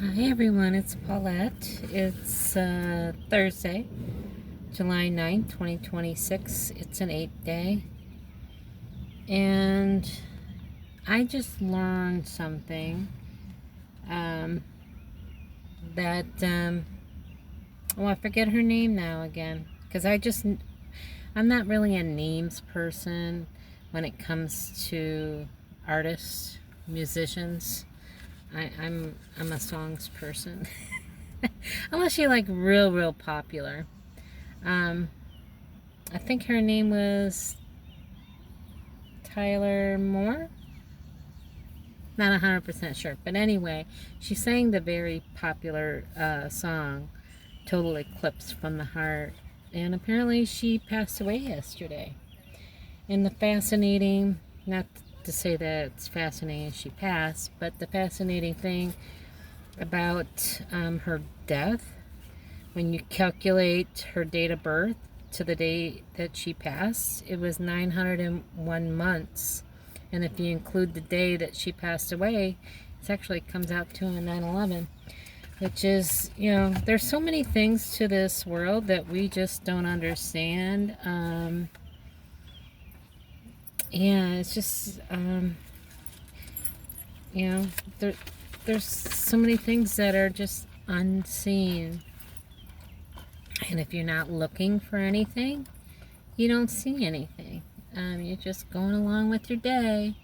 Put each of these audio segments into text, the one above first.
Hi everyone, it's Paulette. It's Thursday, July 9th, 2026. It's an 8th day. And I just learned something um, that, I forget her name now again. Because I'm not really a names person when it comes to artists, musicians. I'm a songs person. Unless you're like real popular. Um, I think her name was Tyler Moore. Not 100% sure. But anyway, she sang the very popular song, Total Eclipse from the Heart. And apparently she passed away yesterday. And the fascinating, not to say that it's fascinating she passed, but the fascinating thing about her death, when you calculate her date of birth to the day that she passed, it was 901 months. And if you include the day that she passed away, it actually comes out to a 9/11, which is, there's so many things to this world that we just don't understand. Yeah, it's just, there, there's so many things that are just unseen. And if you're not looking for anything, you don't see anything. You're just going along with your day,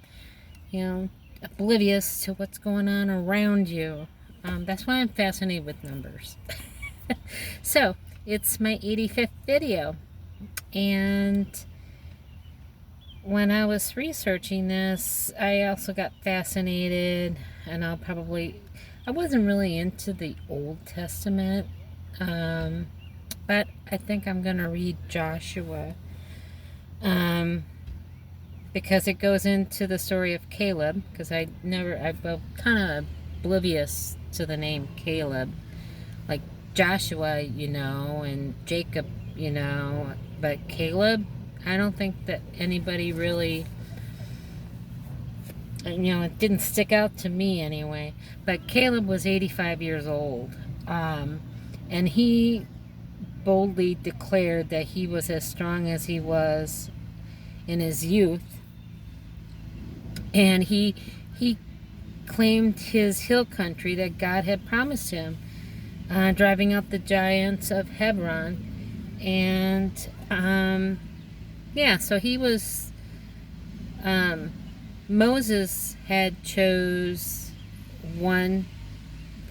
oblivious to what's going on around you. That's why I'm fascinated with numbers. So, it's my 85th video. And when I was researching this, I also got fascinated, and I wasn't really into the Old Testament, but I think I'm going to read Joshua, because it goes into the story of Caleb, because I'm kind of oblivious to the name Caleb, like Joshua, and Jacob, but Caleb, I don't think that anybody really, it didn't stick out to me anyway. But Caleb was 85 years old, and he boldly declared that he was as strong as he was in his youth, and he claimed his hill country that God had promised him, driving out the giants of Hebron. And so he was, Moses had chose one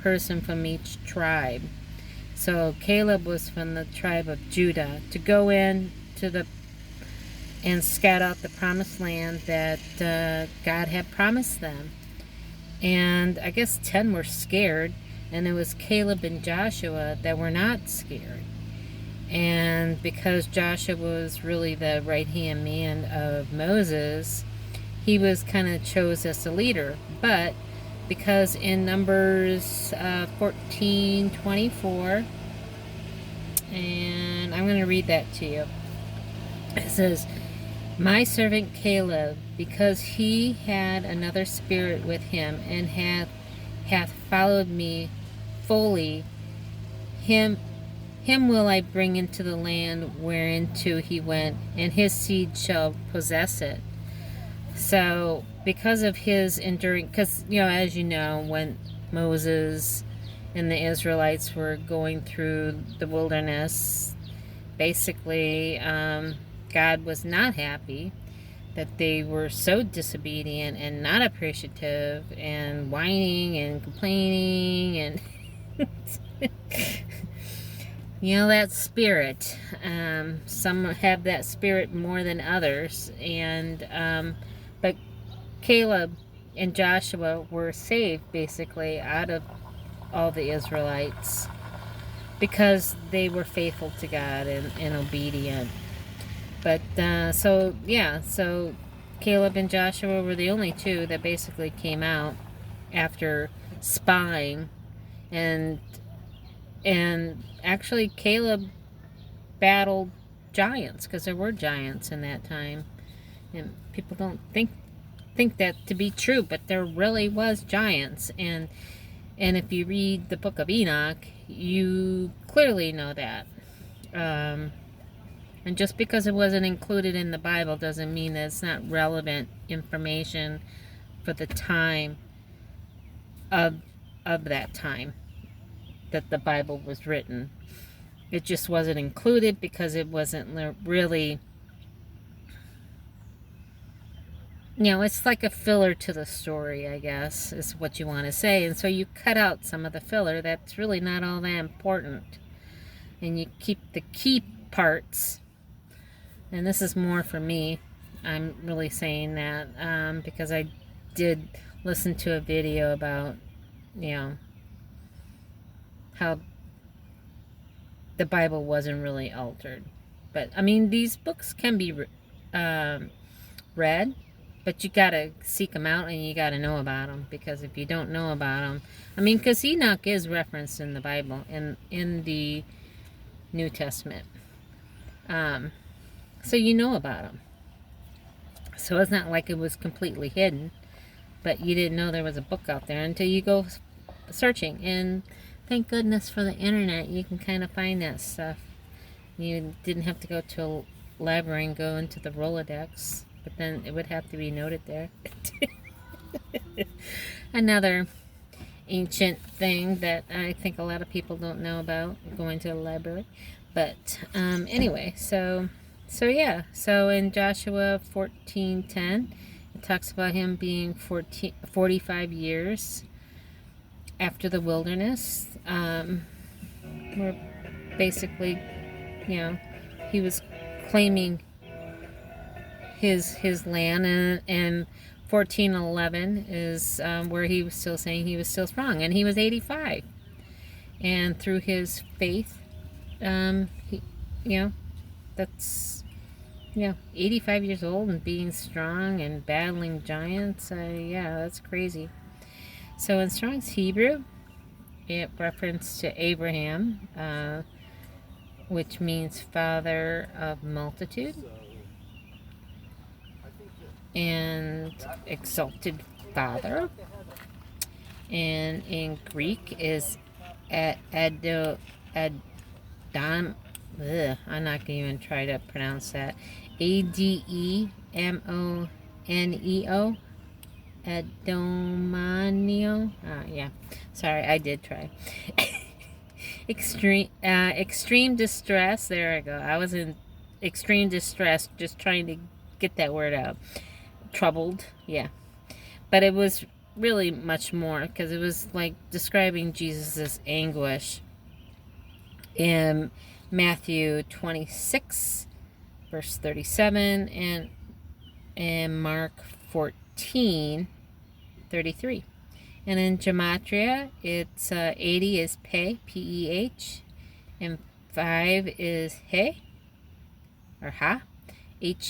person from each tribe. So Caleb was from the tribe of Judah, to go in and scout out the promised land that God had promised them. And I guess 10 were scared, and it was Caleb and Joshua that were not scared. And because Joshua was really the right-hand man of Moses, he was kind of chose as the leader. But because in Numbers 14:24, and I'm going to read that to you. It says, "My servant Caleb, because he had another spirit with him, and hath followed me fully, him will I bring into the land whereinto he went, and his seed shall possess it." So, because of his enduring, because, as you know, when Moses and the Israelites were going through the wilderness, basically, God was not happy that they were so disobedient and not appreciative and whining and complaining and that spirit. Some have that spirit more than others, and but Caleb and Joshua were saved basically out of all the Israelites because they were faithful to God and obedient. But so Caleb and Joshua were the only two that basically came out after spying, and actually Caleb battled giants, because there were giants in that time, and people don't think that to be true, but there really was giants. And And if you read the book of Enoch, you clearly know that. And just because it wasn't included in the Bible doesn't mean that it's not relevant information for the time of that time that the Bible was written. It just wasn't included because it wasn't really, it's like a filler to the story, I guess, is what you want to say. And so you cut out some of the filler that's really not all that important. And you keep the key parts. And this is more for me. I'm really saying that because I did listen to a video about, how the Bible wasn't really altered. But, I mean, these books can be read, but you gotta seek them out and you gotta know about them. Because if you don't know about them, because Enoch is referenced in the Bible, in the New Testament. So you know about them. So it's not like it was completely hidden, but you didn't know there was a book out there until you go searching. And thank goodness for the internet, you can kind of find that stuff. You didn't have to go to a library and go into the Rolodex, but then it would have to be noted there. Another ancient thing that I think a lot of people don't know about, going to the library. But anyway, so in Joshua 14:10, it talks about him being 45 years after the wilderness. Where basically, he was claiming his land, and 14:11 is where he was still saying he was still strong, and he was 85, and through his faith, that's 85 years old and being strong and battling giants. That's crazy. So in Strong's Hebrew, it referenced to Abraham, which means father of multitude, and exalted father. And in Greek is Adam. I'm not going to even try to pronounce that. Ademoneo. Adomanio. Yeah. Sorry, I did try. Extreme distress. There I go. I was in extreme distress just trying to get that word out. Troubled. Yeah. But it was really much more, because it was like describing Jesus' anguish in Matthew 26, verse 37, and Mark 14:33. And in Gematria, it's 80 is Peh, P-E-H, and 5 is He, or Ha, H-E-I,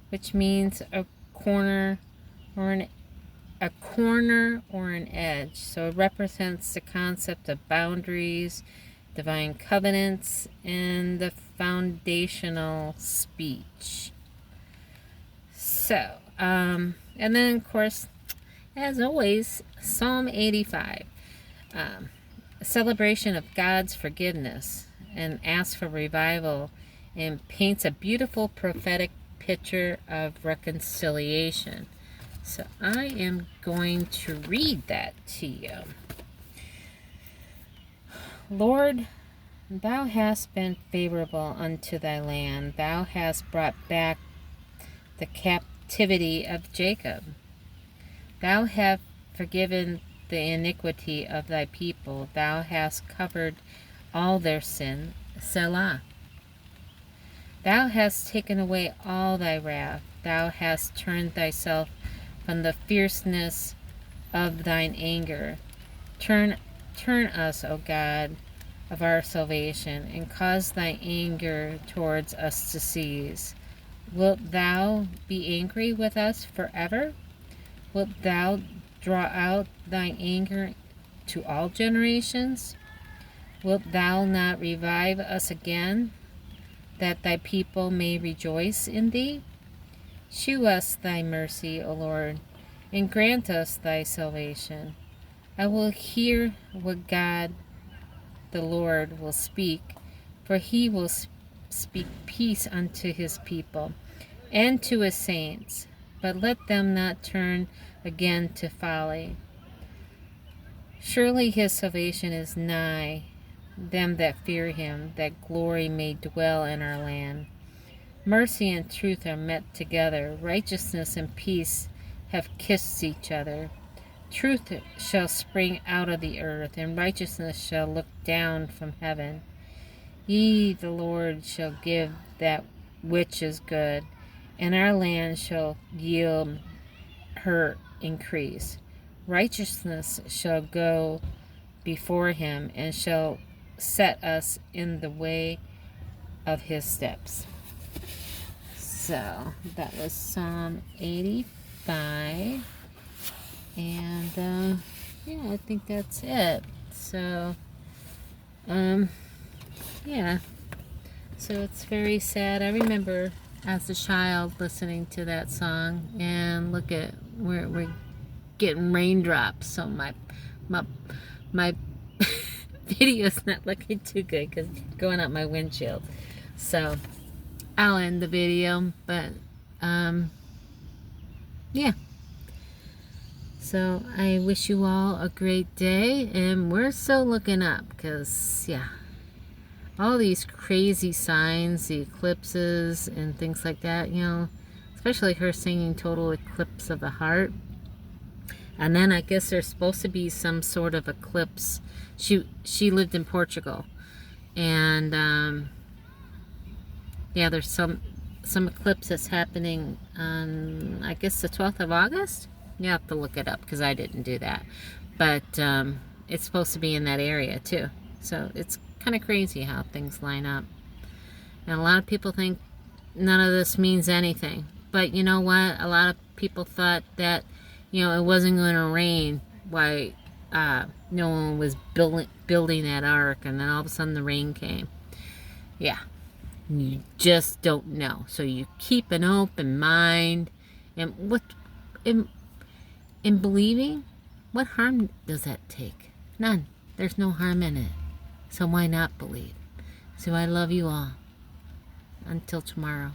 which means a corner or an edge. So it represents the concept of boundaries, divine covenants, and the foundational speech. So, and then of course, as always, Psalm 85, a celebration of God's forgiveness, and asks for revival, and paints a beautiful prophetic picture of reconciliation. So I am going to read that to you. Lord, thou hast been favorable unto thy land. Thou hast brought back the captivity of Jacob. Thou hast forgiven the iniquity of thy people. Thou hast covered all their sin. Selah. Thou hast taken away all thy wrath. Thou hast turned thyself from the fierceness of thine anger. Turn us, O God, of our salvation, and cause thy anger towards us to cease. Wilt thou be angry with us forever? Wilt thou draw out thine anger to all generations? Wilt thou not revive us again, that thy people may rejoice in thee? Shew us thy mercy, O Lord, and grant us thy salvation. I will hear what God the Lord will speak, for he will speak peace unto his people and to his saints, but let them not turn again to folly. Surely his salvation is nigh them that fear him, that glory may dwell in our land. Mercy and truth are met together, righteousness and peace have kissed each other. Truth shall spring out of the earth, and righteousness shall look down from heaven. Ye, the Lord, shall give that which is good, and our land shall yield her increase. Righteousness shall go before him, and shall set us in the way of his steps. So, that was Psalm 85. And, yeah, I think that's it. So, yeah. So it's very sad. I remember as a child listening to that song, and look at we're getting raindrops, so my video's not looking too good because it's going up my windshield. So I'll end the video, but yeah. So I wish you all a great day, and we're still looking up because, yeah, all these crazy signs, the eclipses and things like that, you know, especially her singing Total Eclipse of the Heart. And then I guess there's supposed to be some sort of eclipse. She lived in Portugal, and yeah, there's some eclipse that's happening on, I guess, the 12th of August. You have to look it up because I didn't do that. But it's supposed to be in that area too. So it's kind of crazy how things line up. And a lot of people think none of this means anything. But you know what? A lot of people thought that, you know, it wasn't going to rain. Why no one was building that ark, and then all of a sudden the rain came. Yeah. You just don't know. So you keep an open mind. And what... In believing, what harm does that take? None. There's no harm in it. So why not believe? So I love you all. Until tomorrow.